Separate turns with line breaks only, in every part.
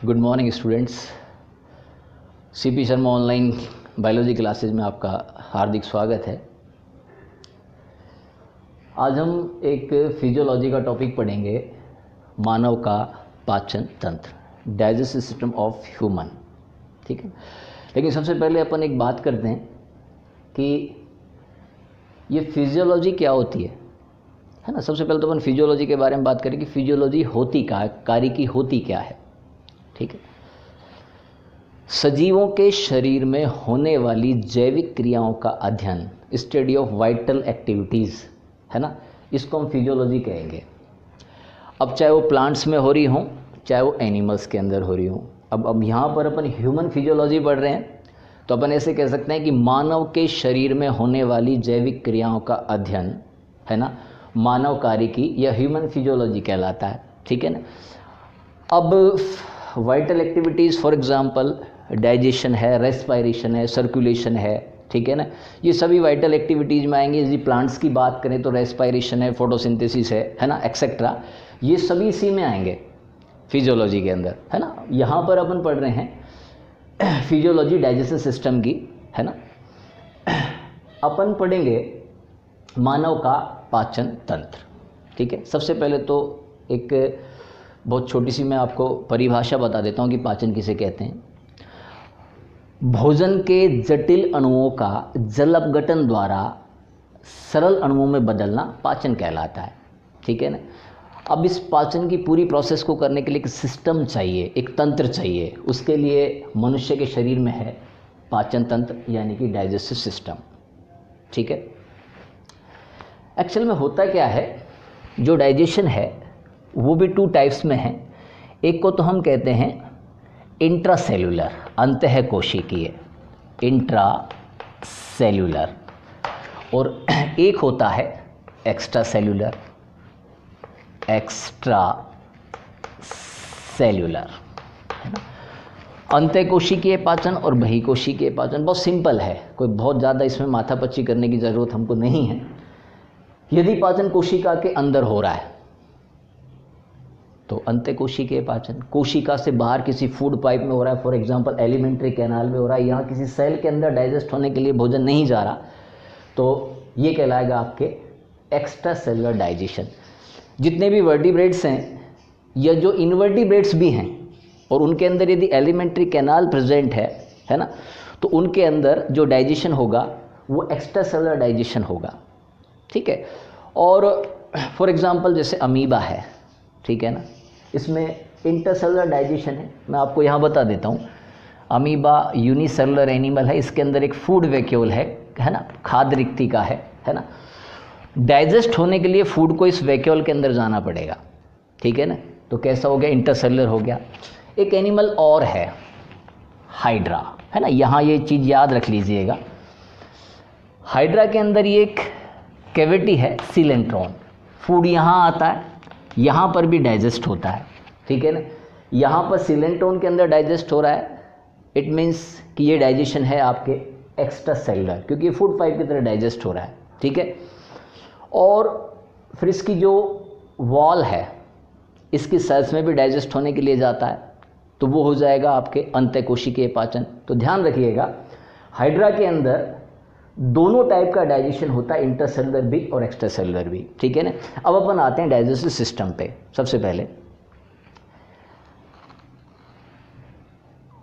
Good morning students. CP Sharma online biology classes में आपका हार्दिक स्वागत है। आज हम एक फिजियोलॉजी का टॉपिक पढ़ेंगे, मानव का पाचन तंत्र, डाइजेस्टिव सिस्टम ऑफ ह्यूमन। ठीक है, लेकिन सबसे पहले अपन एक बात करते हैं कि ये फिजियोलॉजी क्या होती है ना। सबसे पहले तो अपन फिजियोलॉजी के बारे में बात करें कि फिजियोलॉजी होती क्या है, कार्य की होती क्या है। ठीक है, सजीवों के शरीर में होने वाली जैविक क्रियाओं का अध्ययन, स्टडी ऑफ वाइटल एक्टिविटीज़, है ना, इसको हम फिजियोलॉजी कहेंगे। अब चाहे वो प्लांट्स में हो रही हों, चाहे वो एनिमल्स के अंदर हो रही हों। अब यहाँ पर अपन ह्यूमन फिजियोलॉजी पढ़ रहे हैं, तो अपन ऐसे कह सकते हैं कि मानव के शरीर में होने वाली जैविक क्रियाओं का अध्ययन, है ना, मानव कार्य की, यह ह्यूमन फिजियोलॉजी कहलाता है। ठीक है ना। अब vital activities for example digestion है, रेस्पायरेशन है, सर्कुलेशन है, ठीक है ना, ये सभी वाइटल एक्टिविटीज़ में आएंगे। यदि प्लांट्स की बात करें तो रेस्पायरेशन है, फोटोसिंथेसिस है ना, एक्सेट्रा, ये सभी इसी में आएंगे फिजियोलॉजी के अंदर, है ना। यहाँ पर अपन पढ़ रहे हैं फिजियोलॉजी डाइजेस्टिव सिस्टम की, है ना। अपन पढ़ेंगे मानव का पाचन तंत्र। ठीक है, सबसे पहले तो एक बहुत छोटी सी मैं आपको परिभाषा बता देता हूँ कि पाचन किसे कहते हैं। भोजन के जटिल अणुओं का जल अपघटन द्वारा सरल अणुओं में बदलना पाचन कहलाता है। ठीक है ना। अब इस पाचन की पूरी प्रोसेस को करने के लिए एक सिस्टम चाहिए, एक तंत्र चाहिए। उसके लिए मनुष्य के शरीर में है पाचन तंत्र, यानी कि डाइजेस्टिव सिस्टम। ठीक है, एक्चुअल में होता क्या है, जो डाइजेशन है वो भी टू टाइप्स में है। एक को तो हम कहते हैं इंट्रासेल्यूलर, अंतःकोशिकीय, इंट्रा सेल्यूलर, और एक होता है एक्स्ट्रा सेल्यूलर, एक्स्ट्रा सेल्यूलर, है ना। अंतःकोशिकीय पाचन और बहिकोशिकीय पाचन बहुत सिंपल है, कोई बहुत ज़्यादा इसमें माथापच्ची करने की ज़रूरत हमको नहीं है। यदि पाचन कोशिका के अंदर हो रहा है तो अंतःकोशिकीय पाचन, कोशिका से बाहर किसी फूड पाइप में हो रहा है, फॉर एग्जांपल एलिमेंट्री कैनाल में हो रहा है, यहाँ किसी सेल के अंदर डाइजेस्ट होने के लिए भोजन नहीं जा रहा, तो ये कहलाएगा आपके एक्स्ट्रा सेलुलर डाइजेशन। जितने भी वर्टिब्रेट्स हैं या जो इनवर्टिब्रेट्स भी हैं और उनके अंदर यदि एलिमेंट्री कैनाल प्रेजेंट है ना, तो उनके अंदर जो डाइजेशन होगा वो एक्स्ट्रा सेलुलर डाइजेशन होगा। ठीक है, और फॉर एग्जांपल जैसे अमीबा है, ठीक है ना, इसमें इंटरसेलुलर डाइजेशन है। मैं आपको यहाँ बता देता हूँ, अमीबा यूनिसेलुलर एनिमल है, इसके अंदर एक फूड वैक्यूल है ना, खाद्य रिक्तिका है ना। डाइजेस्ट होने के लिए फूड को इस वैक्यूल के अंदर जाना पड़ेगा। ठीक है ना, तो कैसा हो गया, इंटरसेलुलर हो गया। एक एनिमल और है हाइड्रा, है ना, यहाँ ये चीज़ याद रख लीजिएगा। हाइड्रा के अंदर ये एक कैविटी है सीलेंट्रॉन, फूड यहाँ आता है, यहाँ पर भी डाइजेस्ट होता है। ठीक है ना, यहाँ पर सीलेंट्रॉन के अंदर डाइजेस्ट हो रहा है, इट मीन्स कि ये डाइजेशन है आपके एक्स्ट्रा सेलुलर, क्योंकि फूड पाइप की तरह डाइजेस्ट हो रहा है। ठीक है, और फिर इसकी जो वॉल है, इसकी सेल्स में भी डाइजेस्ट होने के लिए जाता है, तो वो हो जाएगा आपके अंतःकोशिकीय पाचन। तो ध्यान रखिएगा, हाइड्रा के अंदर दोनों टाइप का डाइजेशन होता है, इंटरसेलुलर भी और एक्स्ट्रा सेलुलर भी। ठीक है ना। अब अपन आते हैं डाइजेस्टिव सिस्टम पे। सबसे पहले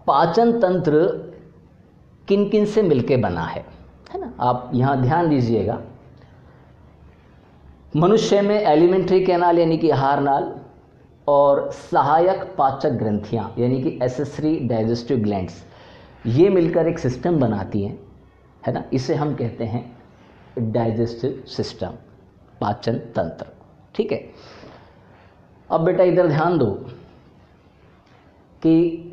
पाचन तंत्र किन किन से मिलके बना है ना। आप यहां ध्यान दीजिएगा, मनुष्य में एलिमेंट्री कैनाल यानी कि आहार नाल और सहायक पाचक ग्रंथियां यानी कि एसेसरी डाइजेस्टिव ग्लैंड्स, ये मिलकर एक सिस्टम बनाती हैं, है ना। इसे हम कहते हैं डाइजेस्टिव सिस्टम, पाचन तंत्र। ठीक है, अब बेटा इधर ध्यान दो कि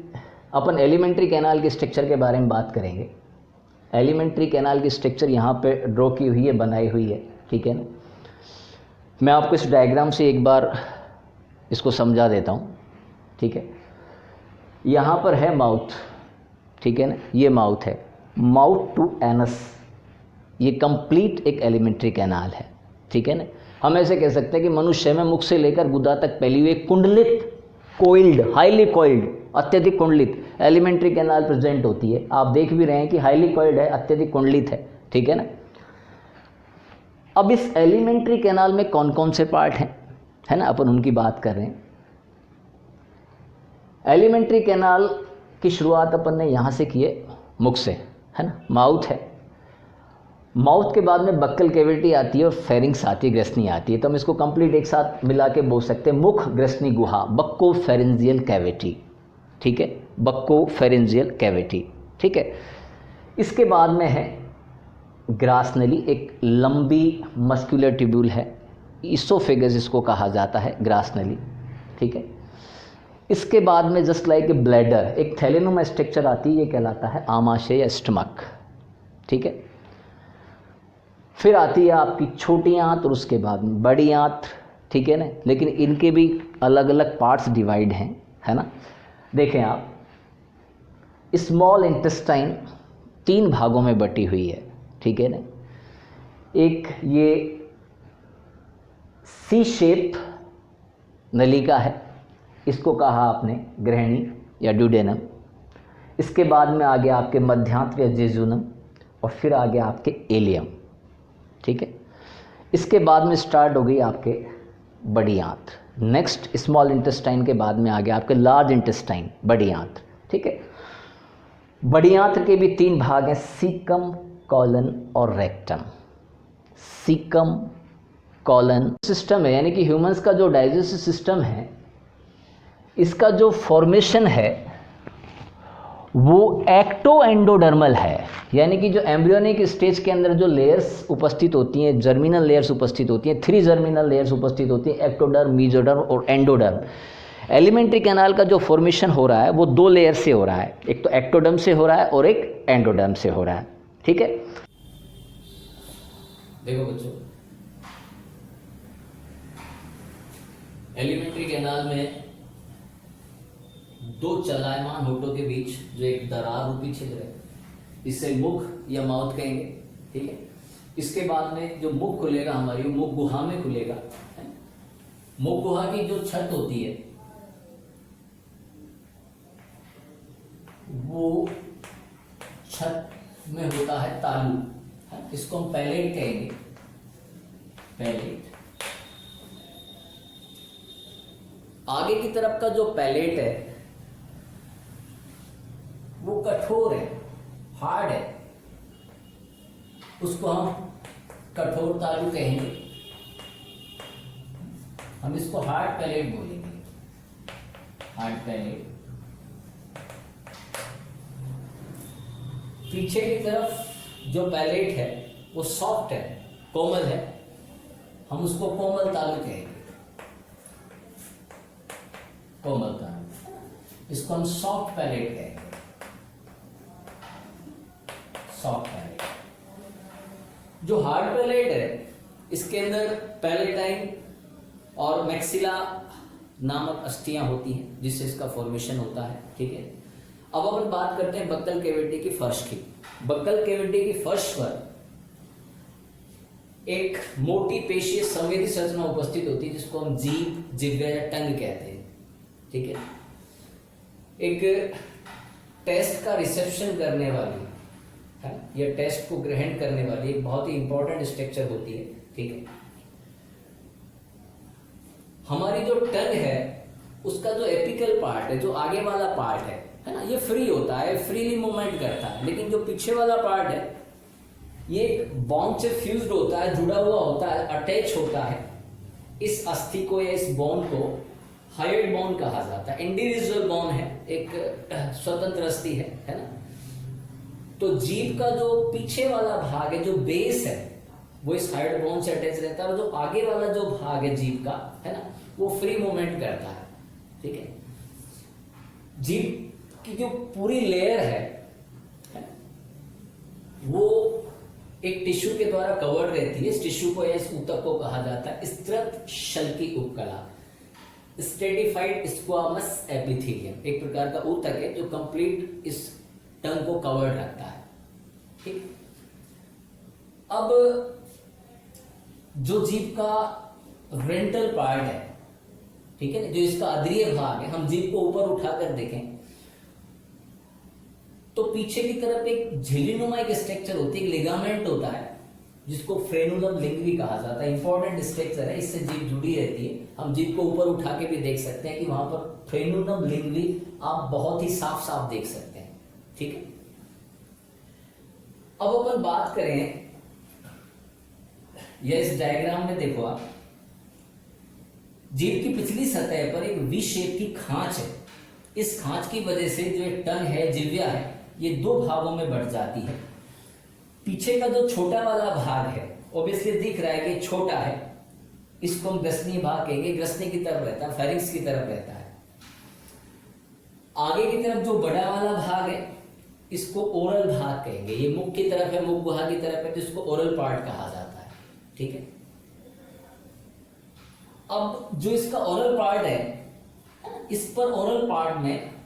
अपन एलिमेंट्री कैनाल के स्ट्रक्चर के बारे में बात करेंगे। एलिमेंट्री कैनाल की स्ट्रक्चर यहाँ पे ड्रॉ की हुई है, बनाई हुई है। ठीक है ना, मैं आपको इस डायग्राम से एक बार इसको समझा देता हूँ। ठीक है, यहाँ पर है माउथ, ठीक है ना, ये माउथ है, माउथ टू एनस, ये कंप्लीट एक एलिमेंट्री कैनाल है। ठीक है ना, हम ऐसे कह सकते हैं कि मनुष्य में मुख से लेकर गुदा तक फैली हुई एक कुंडलित, कोइल्ड, हाईली कोइल्ड अत्यधिक कुंडलित एलिमेंट्री कैनाल प्रेजेंट होती है। आप देख भी रहे हैं कि हाईली कॉइल्ड है, अत्यधिक कुंडलित है, ठीक है ना। अब इस एलिमेंट्री कैनाल में कौन कौन से पार्ट हैं, है ना, अपन उनकी बात कर रहे हैं। एलिमेंट्री कैनाल की शुरुआत अपन ने यहाँ से की है, मुख से, है ना, माउथ है। माउथ के बाद में बक्कल कैविटी आती है और फेरिंग्स आती है, ग्रेस्नी आती है। तो हम इसको कंप्लीट एक साथ मिला के बोल सकते हैं मुख ग्रेस्नी गुहा, बक्को फेरेंजियल कैविटी, ठीक है, बक्को फेरेंजियल कैविटी, ठीक है। इसके बाद में है ग्रास नली, एक लंबी मस्कुलर ट्यूब्यूल है, इसोफेगस इसको कहा जाता है, ग्रास नली, ठीक है। इसके बाद में जस्ट लाइक ए ब्लैडर एक थैलेनुमा स्ट्रक्चर आती है, ये कहलाता है आमाशय या स्टमक, ठीक है। फिर आती है आपकी छोटी आंत और उसके बाद में बड़ी आंत, ठीक है ना। लेकिन इनके भी अलग अलग पार्ट्स डिवाइड हैं, है ना। देखें आप, स्मॉल इंटेस्टाइन 3 भागों में बटी हुई है, ठीक है ना। एक ये सी शेप नलिका है, इसको कहा आपने ग्रहणी या ड्यूडेनम। इसके बाद में आ गया आपके मध्यांत्र या जेजुनम, और फिर आ गया आपके एलियम, ठीक है। इसके बाद में स्टार्ट हो गई आपके बड़ी आंत। नेक्स्ट स्मॉल इंटेस्टाइन के बाद में आ गया आपके लार्ज इंटेस्टाइन, बड़ी आंत, ठीक है। बड़ी आंत के भी 3 भाग हैं, सीकम, कॉलन और रेक्टम। सीकम, कॉलन सिस्टम है, यानी कि ह्यूमंस का जो डाइजेस्टिव सिस्टम है, इसका जो फॉर्मेशन है वो एक्टो एंडोडर्मल है। यानी कि जो एम्ब्रियोनिक स्टेज के अंदर जो लेयर्स उपस्थित होती हैं, जर्मिनल लेयर्स उपस्थित होती हैं, 3 जर्मिनल लेयर्स उपस्थित होती हैं, एक्टोडर्म, मीजोडर्म और एंडोडर्म। एलिमेंट्री कैनाल का जो फॉर्मेशन हो रहा है वो 2 लेयर से हो रहा है, एक तो एक्टोडर्म से हो रहा है और एक एंडोडर्म से हो रहा है, ठीक है। देखो बच्चों, एलिमेंट्री कैनाल में 2 चलायमान होठों के बीच जो एक दरार रूपी छिद्र है, इसे मुख या माउथ कहेंगे, ठीक है। इसके बाद में जो मुख खुलेगा हमारी, मुख गुहा में खुलेगा। मुख गुहा की जो छत होती है वो छत में होता है तालू, इसको हम पैलेट कहेंगे, पैलेट। आगे की तरफ का जो पैलेट है वो कठोर है, हार्ड है, उसको हम कठोर तालू कहेंगे। हम इसको हार्ड पैलेट बोलेंगे, हार्ड पैलेट। पीछे की तरफ जो पैलेट है वो सॉफ्ट है, कोमल है, हम उसको कोमल तालु कहेंगे, कोमल तालु। इसको हम सॉफ्ट पैलेट कहेंगे, सॉफ्ट पैलेट। जो हार्ड पैलेट है इसके अंदर पैलेटाइन और मैक्सिला नामक अस्थियां होती हैं जिससे इसका फॉर्मेशन होता है, ठीक है। अब अपन बात करते हैं बक्कल कैविटी की फर्श की। बक्कल कैविटी की फर्श पर एक मोटी पेशीय संवेदी संरचना उपस्थित होती है जिसको हम जीभ, जिह्वा या टंग कहते हैं, ठीक है। एक टेस्ट का रिसेप्शन करने वाली है, या टेस्ट को ग्रहण करने वाली एक बहुत ही इंपॉर्टेंट स्ट्रक्चर होती है, ठीक है। हमारी जो टंग है उसका जो एपिकल पार्ट है, जो आगे वाला पार्ट है ना, ये फ्री होता है, फ्रीली मूवमेंट करता है। लेकिन जो पीछे वाला पार्ट है ये बोन से फ्यूज्ड होता है, जुड़ा हुआ होता है, अटैच होता है। इस अस्थि को या इस बोन को हायर्ड बोन कहा जाता है। इंडिविजुअल बोन है, एक स्वतंत्र अस्थि है ना। तो जीभ का जो पीछे वाला भाग है, जो बेस है, वो इस हायर्ड बोन से अटैच रहता है, और जो आगे वाला जो भाग है जीभ का, है ना, वो फ्री मूवमेंट करता है, ठीक है। जीभ की जो पूरी लेयर है वो एक टिश्यू के द्वारा कवर्ड रहती है। इस टिश्यू को या इस ऊतक को कहा जाता है स्तृत शल्की उपकला, स्ट्रेटिफाइड स्क्वामस एपिथेलियम। एक प्रकार का ऊतक है जो कंप्लीट इस टंग को कवर्ड रखता है, ठीक। अब जो जीभ का वेंट्रल पार्ट है, ठीक है ना, जो इसका अधरीय भाग है, हम जीभ को ऊपर उठाकर देखें तो पीछे की तरफ एक झिल्लीनुमा एक स्ट्रक्चर होती है, एक लिगामेंट होता है जिसको फ्रेनुलम लिंगवी कहा जाता है। इंपॉर्टेंट स्ट्रक्चर है, इससे जीभ जुड़ी रहती है। हम जीभ को ऊपर उठा के भी देख सकते हैं कि वहां पर फ्रेनुलम लिंगवी आप बहुत ही साफ साफ देख सकते हैं। ठीक है, अब अपन बात करें, यह इस डायग्राम में देखो आप, जीभ की पिछली सतह पर एक वी शेप की खांच है। इस खांच की वजह से जो टंग है, जिह्वा है, ये दो भागों में बढ़ जाती है। पीछे का जो छोटा वाला भाग है, ऑब्वियसली दिख रहा है कि छोटा है, इसको हम ग्रसनीय भाग कहेंगे, ग्रसनी की तरफ रहता है, फेरिंक्स की तरफ रहता है। आगे की तरफ जो बड़ा वाला भाग है, इसको ओरल भाग कहेंगे। ये मुख की तरफ है, मुख गुहा की तरफ है, जिसको ओरल पार्ट कहा जाता है। ठीक है, अब जो इसका ओरल पार्ट है, इस पर ओरल पार्ट में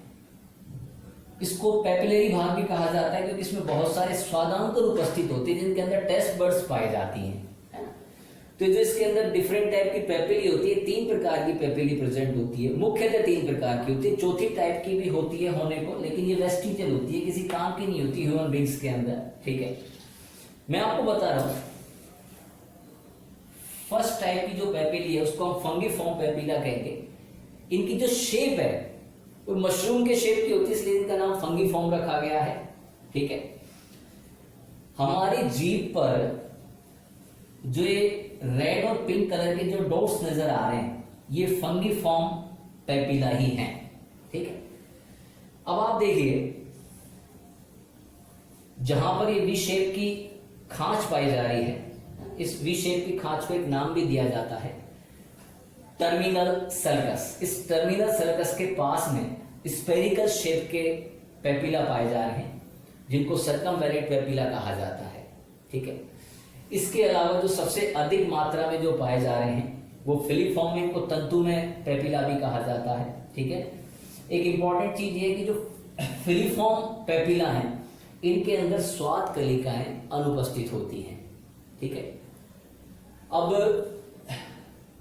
इसको पेपिलरी भाग भी कहा जाता है, क्योंकि इसमें बहुत सारे स्वादांतर उपस्थित होते हैं जिनके अंदर टेस्ट बर्ड्स पाई जाती हैं, है ना। तो जो इसके अंदर डिफरेंट टाइप की पेपिली होती है, 3 प्रकार की पेपिली प्रेजेंट होती है, मुख्यतः 3 प्रकार की होती है। चौथी टाइप की भी होती है होने को, लेकिन ये वेस्टिजियल होती है, किसी काम की नहीं होती ह्यूमन बींग्स के अंदर। ठीक है, मैं आपको बता रहा हूं, फर्स्ट टाइप की जो पेपिली है उसको हम फंगिफॉर्म पेपिला कहेंगे। इनकी जो शेप है वो मशरूम के शेप की होती है, इसलिए इनका नाम फंगिफॉर्म रखा गया है। ठीक है, हमारी जीभ पर जो ये रेड और पिंक कलर के जो डॉट्स नजर आ रहे हैं, ये फंगिफॉर्म पेपिला ही हैं। ठीक है, अब आप देखिए, जहां पर ये वी शेप की खांच पाई जा रही है, इस वी शेप की खांच को एक नाम भी दिया जाता है, टर्मिनल सर्कस। इस टर्मिनल सर्कस के पास में स्फेरिकल शेप के पेपिला पाए जा रहे हैं, जिनको सर्कमवेलेंट पेपिला कहा जाता है। ठीक है, इसके अलावा जो सबसे अधिक मात्रा में जो पाए जा रहे हैं वो फिलीफॉर्म में, इनको तंतुमय पेपिला भी कहा जाता है। ठीक है, एक इंपॉर्टेंट चीज ये है कि जो फिलीफॉर्म पेपिला हैं, इनके अंदर स्वाद कलिकाएं अनुपस्थित होती हैं। ठीक है, अब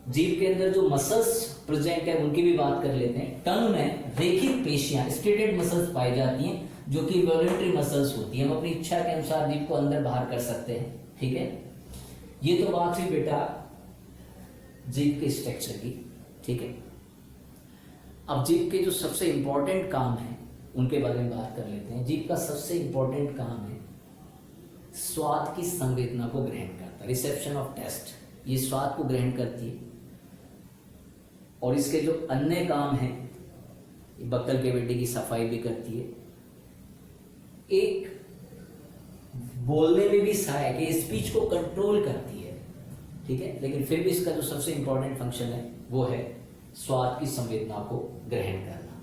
जीभ के अंदर जो मसल्स प्रेजेंट है उनकी भी बात कर लेते हैं। टंग में रेखित पेशियां, स्ट्रेटेड मसल्स पाई जाती हैं, जो कि वॉलंटरी मसल्स होती हैं। हम अपनी इच्छा के अनुसार जीभ को अंदर बाहर कर सकते हैं। ठीक है, ये तो बात हुई बेटा जीभ के स्ट्रक्चर की। ठीक है, अब जीभ के जो सबसे इंपॉर्टेंट काम है उनके बारे में बात कर लेते हैं। जीभ का सबसे इंपॉर्टेंट काम है स्वाद की संवेदना को ग्रहण करता, रिसेप्शन ऑफ टेस्ट। ये स्वाद को ग्रहण करती है, और इसके जो अन्य काम हैं, बक्कल कैविटी की सफाई भी करती है, एक बोलने में भी सहायक है, स्पीच को कंट्रोल करती है। ठीक है, लेकिन फिर भी इसका जो सबसे इंपॉर्टेंट फंक्शन है वो है स्वाद की संवेदना को ग्रहण करना।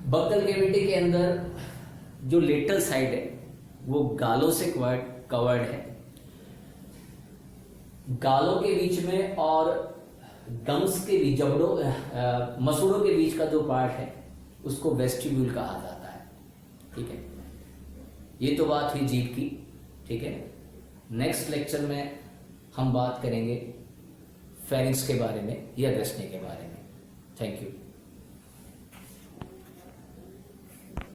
बक्कल कैविटी के अंदर जो लेटरल साइड है वो गालों से कवर्ड है। गालों के बीच में और गम्स के बीच, जबड़ों मसूड़ों के बीच का जो पार्ट है उसको वेस्टिब्यूल कहा जाता है। ठीक है, ये तो बात हुई जीभ की। ठीक है, नेक्स्ट लेक्चर में हम बात करेंगे फेरिंक्स के बारे में या ग्रसनी के बारे में। Thank you.